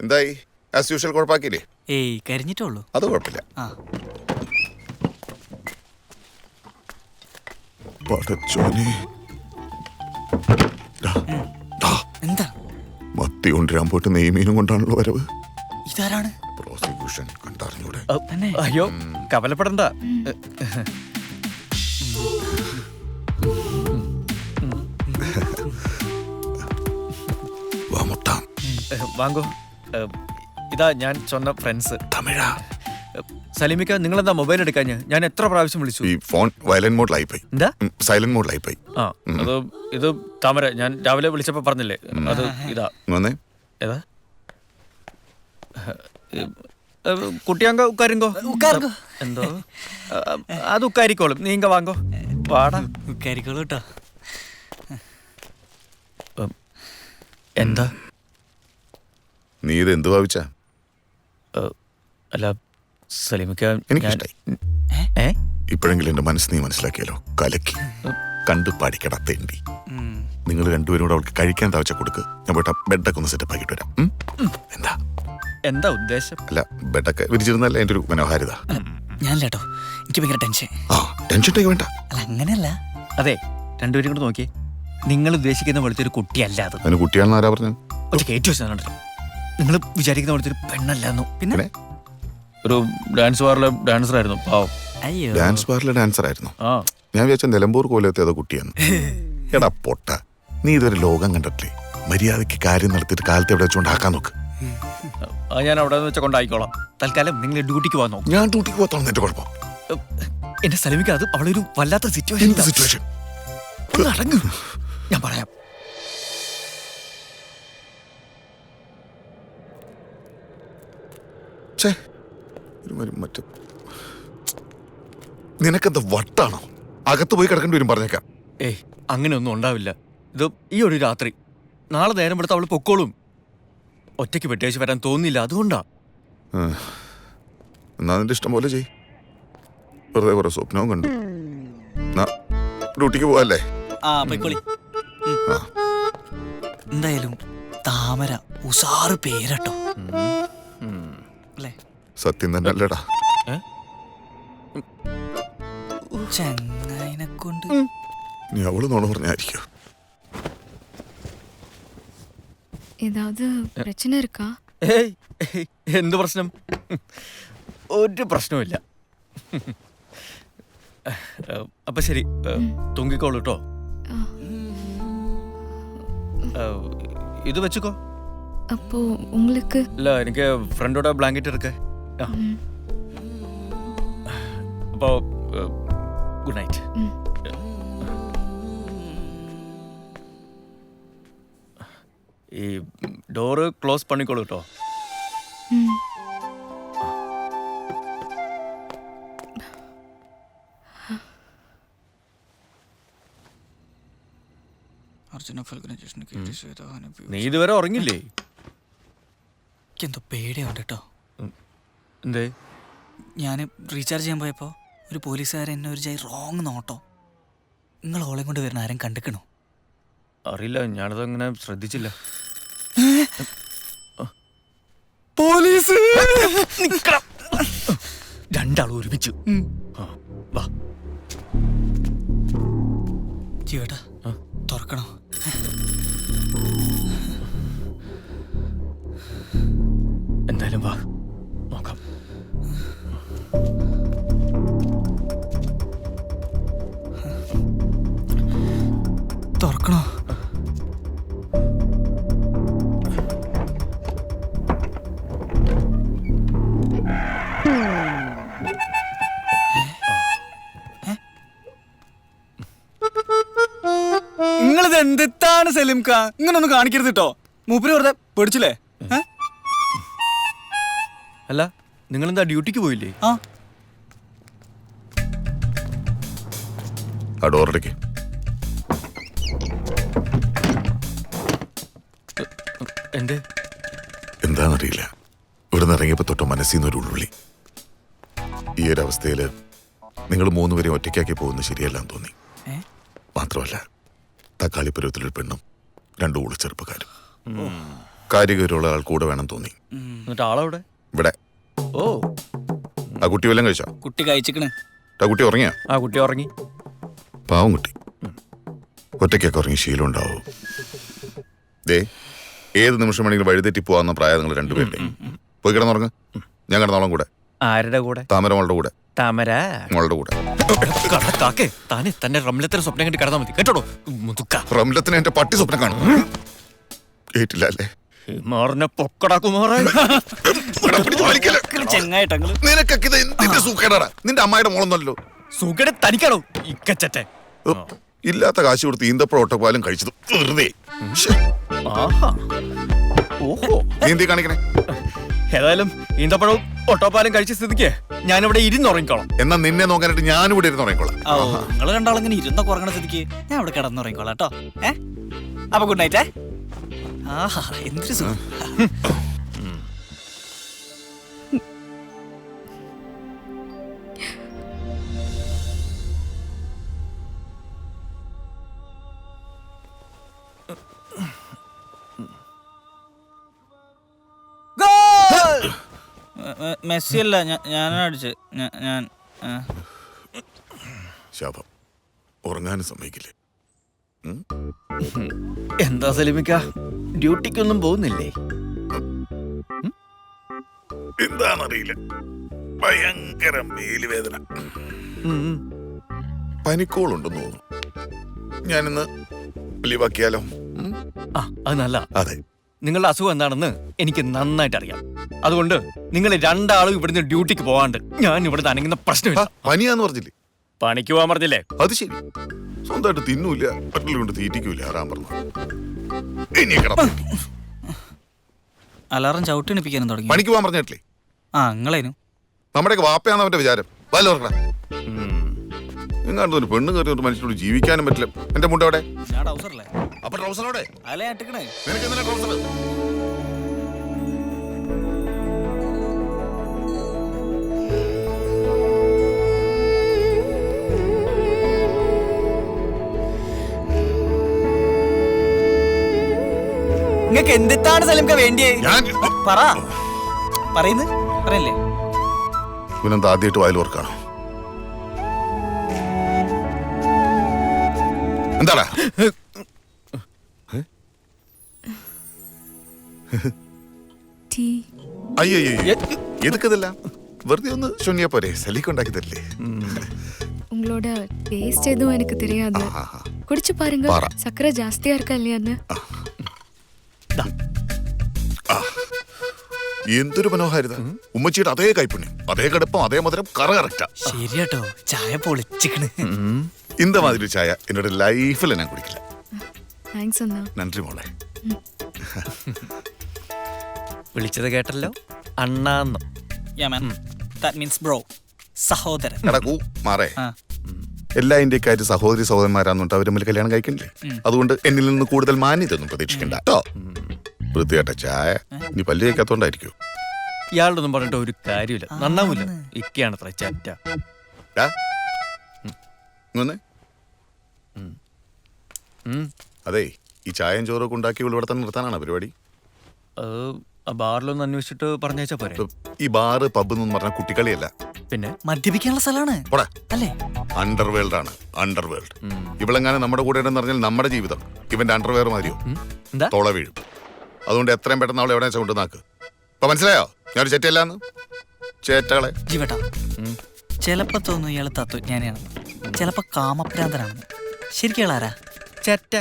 എന്തായി as usual കുഴപ്പമാക്കിയില്ലേ? ഏയ് കരിഞ്ഞിട്ടുള്ളൂ. അത് കുഴപ്പമില്ല. എന്താ മത്തി കൊണ്ടുവരാൻ പോയിട്ട് നെയ്മീനും കൊണ്ടാണല്ലോ വരവ്. ഇതാരാണ്? പ്രോസിക്യൂഷൻ കണ്ടറിഞ്ഞൂടെ? അയ്യോ കവലപ്പെടണ്ട. വാങ്ങോ. ഇതാ ഞാൻ சொன்ன ഫ്രണ്ട്സ്. തമിഴാ? സലീമിക്ക നിങ്ങളെന്താ മൊബൈൽ എടുക്കാൻ? ഞാൻ എത്ര പ്രാവശ്യം വിളിച്ചു. ഈ ഫോൺ വയലന്റ് മോഡിലായി പോയി. എന്താ സൈലന്റ് മോഡിലായി പോയി. ആ അത് ഇത് താമര ഞാൻ രാവിലെ വിളിച്ചപ്പോ പറഞ്ഞില്ലേ അത് ഇതാ. വന്നേ. ഏതാ കുട്ടിയാങ്ക ഉക്കാരിങ്കോ എന്തോ അത് ഉക്കാരിക്കോളും. നീ ഇങ്ങ വാങ്ങോ വാടാ. ഉക്കാരിക്കോളൂ കേട്ടോ. എന്താ നീ ഇത് എന്ത് ഭാവിച്ചാ? അല്ല സലീമിക്ക എനിക്കിഷ്ടായി. ഇപ്പോഴെങ്കിലും എന്റെ മനസ്സ് നീ മനസ്സിലാക്കിയല്ലോ. കലക്കി കണ്ടു പാടിക്കടത്തേണ്ടി. നിങ്ങൾ രണ്ടുപേരും കൂടെ അവൾക്ക് കഴിക്കാൻ തവച്ച കൊടുക്ക്. ഞാൻ പോയിട്ട് ബെഡൊക്കെ ഒന്ന് സെറ്റപ്പ് ആക്കിട്ട് വരാം. എന്താ എന്താ ഉദ്ദേശം? അല്ല ബെഡൊക്കെ വിരിച്ചിരുന്നല്ലേ എന്റെ ഒരു മനോഹാരിത. ഞാനല്ലോ എനിക്ക് ഭയങ്കര ടെൻഷൻ. ടെൻഷൻ വേണ്ട. അല്ല അങ്ങനെയല്ല. അതെ രണ്ടുപേരും കൂടെ നോക്കിയേ. നിങ്ങൾ ഉദ്ദേശിക്കുന്ന പോലത്തെ ഒരു കുട്ടിയല്ല അത്. അതിന് കുട്ടിയാണെന്ന് ആരാ പറഞ്ഞു? ഒരു കയറ്റി വെച്ചാൽ നിങ്ങൾ വിചാരിക്കുന്ന പോലത്തെ ഒരു പെണ്ണല്ലായിരുന്നു. പിന്നെ ഒരു ഡാൻസ് ബാറിലെ ഡാൻസർ ആയിരുന്നു. പാവം. അയ്യോ ഡാൻസ് ബാറിലെ ഡാൻസർ ആയിരുന്നു. ആ ഞാൻ വിചാരിച്ച നിലമ്പൂർ കോലത്തെ ഏതോ കുട്ടിയാണ്. എടാ പൊട്ട, നീ ഇതൊരു ലോകം കണ്ടിട്ടില്ലേ? മര്യാദയ്ക്ക് കാര്യം നടത്തിയിട്ട് കാലത്ത് എവിടെ വെച്ചുകൊണ്ടാക്കാൻ നോക്ക്. ഞാൻ അവിടെ വെച്ച കൊണ്ടായിക്കോളാം. തൽക്കാലം നിങ്ങൾ ഡ്യൂട്ടിക്ക് പോകാൻ നോക്കും. ഞാൻ ഡ്യൂട്ടിക്ക് പോകത്തോളം എന്റെ കുഴപ്പം. എന്റെ സലമിക്ക അത് അവളൊരു വല്ലാത്ത സിറ്റുവേഷൻ. അടങ്ങ്, ഞാൻ പറയാം. മറ്റേ നിനക്കെന്താ വട്ടാണോ? അകത്ത് പോയി കിടക്കേണ്ടി വരും പറഞ്ഞേക്കാം. ഏയ് അങ്ങനെയൊന്നും ഉണ്ടാവില്ല. ഇത് ഈ ഒരു രാത്രി, നാളെ നേരം എടുത്ത് അവള് പൊക്കോളും. ഒറ്റയ്ക്ക് വെട്ടേച്ച് വരാൻ തോന്നില്ല, അതുകൊണ്ടാ. എന്നാ നിന്റെ ഇഷ്ടം പോലെ ചെയ്. വെറുതെ കുറെ സ്വപ്നവും കണ്ടു. ഡ്യൂട്ടിക്ക് പോവല്ലേ? എന്തായാലും താമര ഉസാറ് പേരട്ടോ. സത്യം തന്നെ അല്ലേടാ? ചെങ്ങായിനെ കൊണ്ട് നീ അവള് നോണ പറഞ്ഞായിരിക്കും. ஏதாவது பிரச்சனை இருக்கா? ഏയ് എന്ത് പ്രശ്നം? ഒരു പ്രശ്നവുമില്ല. അപ്പൊ ശരി, തൂങ്ങിക്കോളൂ കേട്ടോ. ഇത് വെച്ചുക്കോ. அப்போ உங்களுக்கு ഇല്ല, എനിക്ക് ഫ്രണ്ടോടെ ബ്ലാങ്കറ്റ് എടുക്ക. അപ്പോ ഗുഡ് നൈറ്റ്. ഈ ഡോറ് ക്ലോസ് പണിക്കോളൂ കേട്ടോ. നീ ഇതുവരെ ഉറങ്ങില്ലേ? എന്തോ പേടിയുണ്ട് കേട്ടോ. എന്തേ? ഞാൻ റീചാർജ് ചെയ്യാൻ പോയപ്പോൾ ഒരു പോലീസുകാരൻ എന്നെ ഒരു റോങ് നോട്ടോ. നിങ്ങൾ ഓളെ കൊണ്ട് വരുന്ന ആരും കണ്ടിക്കണോ? അറിയില്ല, ഞാനത് അങ്ങനെ ശ്രദ്ധിച്ചില്ല. പോലീസ്! രണ്ടാളും ഒരുമിച്ചു. വാ ജീവേട്ടാ, തുറക്കണോ? എന്തായാലും വാ നോക്കാം. തുറക്കണോ? നിങ്ങളിത് എന്താണ് സലീംക്ക? ഇങ്ങനൊന്നും കാണിക്കരുത് കേട്ടോ. മൂപ്പര് വെറുതെ പേടിച്ചില്ലേ? അല്ല, നിങ്ങളെന്താ ഡ്യൂട്ടിക്ക് പോയില്ലേ? ഡോറടയ്ക്ക്. എന്തേ? എന്താണെന്നറിയില്ല, ഇവിടെ നിന്ന് ഇറങ്ങിയപ്പോ തൊട്ട് മനസ്സിൽ നിന്നൊരു ഉൾവിളി. ഈ ഒരു അവസ്ഥയില് നിങ്ങൾ മൂന്നുപേരെയും ഒറ്റയ്ക്കാക്കി പോകുന്നത് ശരിയല്ലാന്ന് തോന്നി. മാത്രമല്ല തക്കാളി പരുവത്തിലൊരു പെണ്ണും 2 ചെറുപ്പക്കാരും. കാര്യഗൗരവമുള്ള ആൾ കൂടെ വേണം തോന്നി. എന്നിട്ട് ആളെവിടെ? ഇവിടെ ഓ, ആ കുട്ടി വല്ലതും കഴിച്ചോ? കുട്ടി കഴിച്ചിക്കണ്. ആ കുട്ടി ഉറങ്ങിയോ? ആ കുട്ടി ഉറങ്ങി. പാവം കുട്ടി. ഒറ്റയ്ക്കൊക്കെ ഉറങ്ങി ശീലം ഉണ്ടാവും. ദേ, ഏത് നിമിഷം വേണമെങ്കിലും വഴിതെറ്റി പോവാന്ന പ്രായം നിങ്ങൾ രണ്ടുപേരുടെ. പോയി കിടന്നുറങ്ങ്. ഞാൻ കിടന്നോളം കൂടെ. ആരുടെ കൂടെ? താമരമോളുടെ കൂടെ. താമര മോളുടെ കൂടെ. കാക്കേ, താനെ തന്നെ റംലത്തിന് സ്വപ്നം കണ്ടി കിടന്നാ മതി കേട്ടോ. റംലത്തിന് എന്റെ പട്ടി സ്വപ്നം കാണും. കേട്ടില്ല അല്ലേ? ഹിമാറിനെ പൊക്കടാ കുമാറേ. ചെങ്ങായിട്ടങ്ങള് നിനക്കൊക്കെ ഇത് എന്തിന്റെ സൂക്കേടാടാ? നിന്റെ അമ്മായിയുടെ മോളൊന്നല്ലോ. സുഖടെ തനിക്കാണോ ഇക്കച്ചറ്റെ? ഇല്ലാത്ത കാശ് കൊടുത്ത് ഈന്തപ്പഴം ഒട്ടപ്പാലും കഴിച്ചത് വെറുതെ. ശ്ശെ. ആഹാ, ഓഹോ. നീ എന്തീ കാണിക്കണേ? ഏതായാലും ഈന്തപ്പഴവും ഒട്ടോപ്പാലും കഴിച്ച സ്ഥിതിക്ക് ഞാനിവിടെ ഇരുന്നുറങ്ങിക്കോളാം. എന്നാ നിന്നെ നോക്കാനായിട്ട് ഞാനിവിടെ ഇരുന്ന് ഉറങ്ങിക്കോളാം. നിങ്ങൾ രണ്ടാളിങ്ങനെ ഇരുന്നൊക്കെ ഉറങ്ങണ സ്ഥിതിക്ക് ഞാൻ ഇവിടെ കിടന്നുറങ്ങിക്കോളാം കേട്ടോ. അപ്പൊ ഗുഡ് നൈറ്റ്. ആഹാ, എന്തൊരു സുഖം. മെസ്സി അല്ല, ഞാനാണ് അടിച്ച്. ഞാൻ ശാപം. ഉറങ്ങാനും സമ്മതിക്കില്ലേ? എന്താ സലിമിക്ക, ഡ്യൂട്ടിക്കൊന്നും പോകുന്നില്ലേ? എന്താണെന്നറിയില്ല, ഭയങ്കര മേലുവേദന. പനിക്കോളുണ്ടെന്ന് തോന്നുന്നു. ഞാനിന്ന് ലീവാക്കിയാലോ? ആ, അത് നല്ല. അതെ, നിങ്ങളുടെ അസുഖം എന്താണെന്ന് എനിക്ക് നന്നായിട്ട് അറിയാം. അതുകൊണ്ട് നിങ്ങൾ രണ്ടാളും ഇവിടുന്ന് ഡ്യൂട്ടിക്ക് പോകാണ്ട് ഞാൻ ഇവിടുന്ന് അനങ്ങുന്ന പ്രശ്നമില്ല. പനിയാന്ന് പറഞ്ഞില്ലേ? പണിക്ക് പോകാൻ പറഞ്ഞില്ലേ? അത് ശരി. സ്വന്തമായിട്ട് തിന്നൂല്ല, മറ്റുള്ള കൊണ്ട് തീറ്റിക്കൂല. ആറാൻ പറഞ്ഞു. ഇനി കിടന്നു. അലാറം ചവിട്ടിണിപ്പിക്കാനും തുടങ്ങി. പണിക്ക് പോകാൻ പറഞ്ഞിട്ടില്ലേ? ആ, നിങ്ങളേനു നമ്മുടെയൊക്കെ വാപ്പയാന്ന് അവന്റെ വിചാരം. വല്ല ഓർക്കണ എങ്ങാണ്ട് ഒരു പെണ്ണ് കയറി ഒരു മനുഷ്യനോട് ജീവിക്കാനും പറ്റില്ല. എന്റെ മുണ്ട് അവിടെ. ഞാൻ ട്രൗസറല്ലേ? അപ്പൊ ട്രൗസറോടെ അല്ലേ അട്ടിക്കണേ? നിനക്ക് എന്തിനാ ട്രൗസർ? നിങ്ങക്ക് എന്തിട്ടാണ് സലിംക വേണ്ടിയേ? പറ. പറയല്ലേ? ഇവനെന്താ ആദ്യമായിട്ട് വായിൽ ഓർക്കാണോ? എന്താടാ? അയ്യോ, എതുക്കതല്ല, വെറുതെ ഒന്ന് ശൂന്യ പോരെ. സലിക്ക് ഉണ്ടാക്കി തരില്ലേ? உங்களோட டேஸ்ட் எதுவும் எனக்கு தெரியாது. குடிச்சு பாருங்க. சக்கரை ஜாஸ்தியா இருக்கா இல்லையான்னு. എന്തൊരു മനോഹാരിത. ഉമ്മച്ചിയുടെ അതേ കൈപ്പുണ്യം, അതേ കടുപ്പം, അതേ മധുരം, കറക്റ്റാ. ശരിയാട്ടോ, ചായ പൊളിച്ചിക്കണ്. ഇന്ത മാതിരി ചായ എന്നോട് ലൈഫിൽ ഞാൻ കുടിക്കില്ല. താങ്ക്സ് അണ്ണാ. നന്ദി മോളെ. വിളിച്ചത് കേട്ടല്ലോ, അണ്ണാന്ന്. Yeah man, that means bro, സഹോദരൻ. നടക്കൂ മാറേ. എല്ലാ ഇന്ത്യക്കാരും സഹോദരി സഹോദരന്മാരാന്നുണ്ട്. അവർ തമ്മിൽ കല്യാണം കഴിക്കണില്ലേ? അതുകൊണ്ട് എന്നിൽ നിന്ന് കൂടുതൽ മാന്യതൊന്നും പ്രതീക്ഷിക്കണ്ട കേട്ടോ. വൃത്തിയായിട്ട ചായ നീ പല്ല് കഴിക്കാത്തോണ്ടായിരിക്കും. ഇയാളുടെ ഒന്നും പറഞ്ഞിട്ട് ഒരു കാര്യമില്ല, നന്നാവില്ല. ഇക്കയാണ് അത്ര ചാറ്റ. അതെ, ഈ ചായയും ചോറൊക്കെ ഉണ്ടാക്കി ഇവിടെ തന്നെ നിർത്താനാണ് പരിപാടി? ബാറിലൊന്ന് അന്വേഷിച്ചിട്ട് പറഞ്ഞേച്ചാ പോരെ. ഈ ബാറ് പബ് എന്ന് പറഞ്ഞ കുട്ടിക്കളിയല്ല, പിന്നെ മദ്യപിക്കാനുള്ള സ്ഥലമാണ് അല്ലേ? അണ്ടർവേൾഡ് ആണ്, അണ്ടർവേൾഡ്. ഇവളെങ്ങാനും നമ്മുടെ കൂടെ ഉണ്ടെന്ന് പറഞ്ഞാൽ നമ്മുടെ ജീവിതം ഇവന്റെ അണ്ടർവെയർ മാതിരിയോ തോള വീഴും. അതുകൊണ്ട് എത്രയും പെട്ടെന്ന് അവളെ എവിടെ കൊണ്ട് നാക്ക്. ഇപ്പൊ മനസ്സിലായോ ഞാനൊരു ചേറ്റയല്ലാന്ന്? ചേറ്റകളെ ജീവട്ടാ, ചിലപ്പോ തോന്നുന്നു ഇയാള് തത്വജ്ഞാനിയാണെന്ന്, ചിലപ്പോ കാമപ്രാന്തനാണെന്ന്. ശരിക്കും ആരാ? ചേറ്റ.